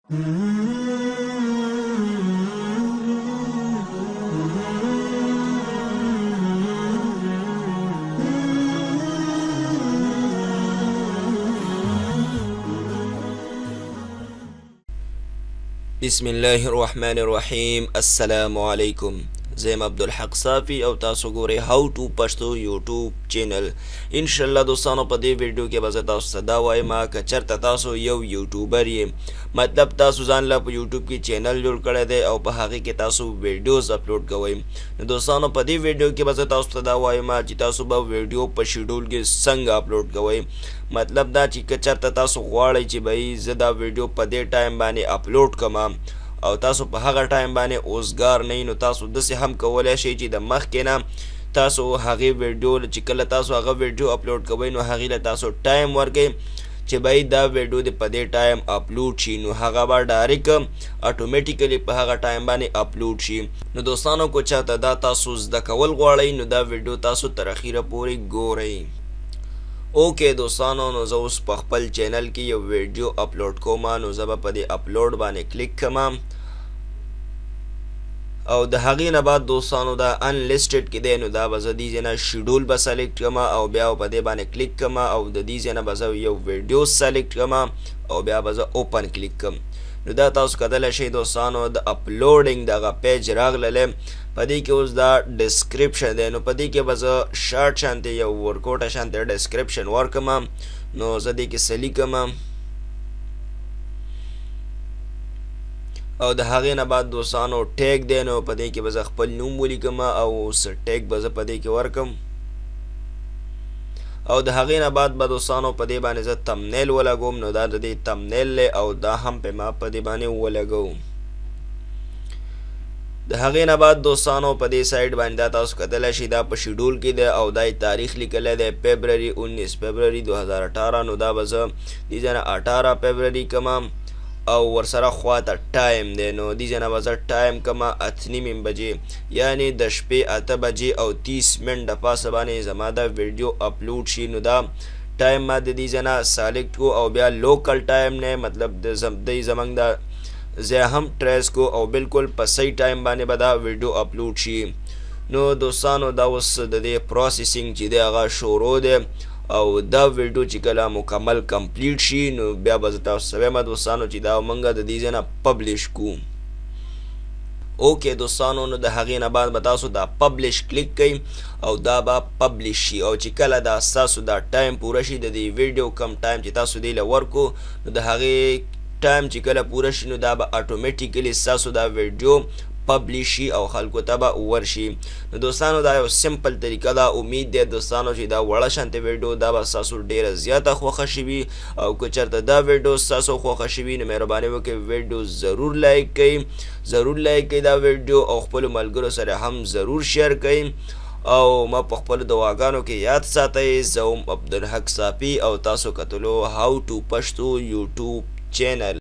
بسم الله الرحمن الرحیم. السلام علیکم. زیم عبدل صافی او تاسو ګورئ هاو ټو پښتو یوټیوب چینل. ان شاء الله دوستانو په دې ویډیو کې به زه تاسو ته دا وایم که چېرته تاسو یو یوټیوبر یې، مطلب تاسو ځان له په یوټیوب کې چینل جوړ کړی دی او په هغې کې تاسو ویډیوز اپلوډ کوئ، نو دوستانو په دې ویډیو کې به زه تاسو ته دا وایم چې تاسو به ویډیو په شیډول کې څنګه اپلوډ کوئ. مطلب دا چې که چېرته تاسو غواړئ چې بهی زه دا ویډیو په دې ټایم باندې اپلوډ کړم او تاسو په هغه ټایم باندې اوزګار نه یې، نو تاسو داسې هم کولی شئ چې د مخکې نه تاسو هغې ویډیو چې کله تاسو هغه ویډیو اپلوډ کوئ نو هغې له تاسو ټایم ورکئ چې بهی دا ویډیو د په دې ټایم اپلوډ شي، نو هغه به ډایرکټ اټومیټیکلی په هغه ټایم باندې اپلوډ شي. نو دوستانو که چاته دا تاسو زده کول غواړئ نو دا ویډیو تاسو تر اخیره پورې ګورئ. اوکې دوستانو، نو زه اوس په خپل چینل کې یو ویډیو اپلوډ کوم، نو زه به په دې اپلوډ باندې کلیک کوم او د هغې نه بعد دوستانو دا انلیسټډ کې دی، نو دا به زه دې ځای نه شیډول به سلیکټ کړم او بیا په دې باندې کلیک کړم او د دې ځای نه به زه یو ویډیو سلیکټ کړم او بیا به زه اوپن کلیک کړم. نو دا تاسو کتلی شئ دوستانو د اپلوډینګ دغه پیج راغللی، په دې کې اوس دا ډسکرپشن دی، نو په دې کې به زه شارټ شانتې یو ورکوټه شانتې ډسکرپشن ورکړم، نو زه دې کې سلی کړم او د هغې نه بعد دوستانو ټیګ دی، نو په دې کې به زه خپل نوم ولیکم او څه ټیګ به زه په دې کې ورکړم او د هغې نه بعد به دوستانو په دې باندې زه تمنیل ولګوم، نو دا د دې تمنیل دی او دا هم په ما په دې باندې ولګوم. د هغې نه بعد دوستانو په دې سایډ باندې دا تاسو کتلی شئ دا په شیډول کې دی او دا یې تاریخ لیکلی دی 19 فبروري 2018، نو دا به زه دې ځای نه 18 فبروري کړم او ورسره خواته ټایم دی، نو دې ځای نه به زه ټایم کړم 8:30 بجې، یعنې د شپې 8 بجې او 30 منټ د پاسه باندې زما دا ویډیو اپلوډ شي. نو دا ټایم ما د دې ځای نه سلیکټ کو او بیا لوکل ټایم نه مطلب د زموږ دا ځای هم ټریس کو او بالکل په صحیح ټایم باندې به دا ویډیو اپلوډ شي. نو دوستانو دا اوس د دې پروسیسینګ چې دی هغه شروع دی او دا ویډیو چې کله مکمل کمپلیټ شي نو بیا به زه تاسو ته وایم دوستانو چې دا موږ د دې ځای نه پبلش کوو. اوکې دوستانو، نو د هغې نه بعد به تاسو دا پبلش کلیک کوئ او دا به پبلش شي او چې کله دا ستاسو دا ټایم پوره شي د دې ویډیو کم ټایم چې تاسو دې له ورکو نو د هغې ټایم چې کله پوره شي نو دا به اټومیټیکلی ستاسو دا ویډیو پبلش شي او خلکو ته به ورشي. نو دوستانو دا یو سمپل طریقه ده، امید دی دوستانو چې دا وړه شانتې ویډیو دا به ستاسو ډېره زیاته خوښه شوي او که چېرته دا ویډیو ستاسو خوښه شوي نو مهرباني وکړئ ویډیو ضرور لایک کړئ، دا ویډیو او خپلو ملګرو سره هم ضرور شیر کړئ او ما په خپلو دعاګانو کې یاد ساتئ. زه هم عبدالحق صافي او تاسو کتلو هاو ټو پښتو یوټیوب چینل.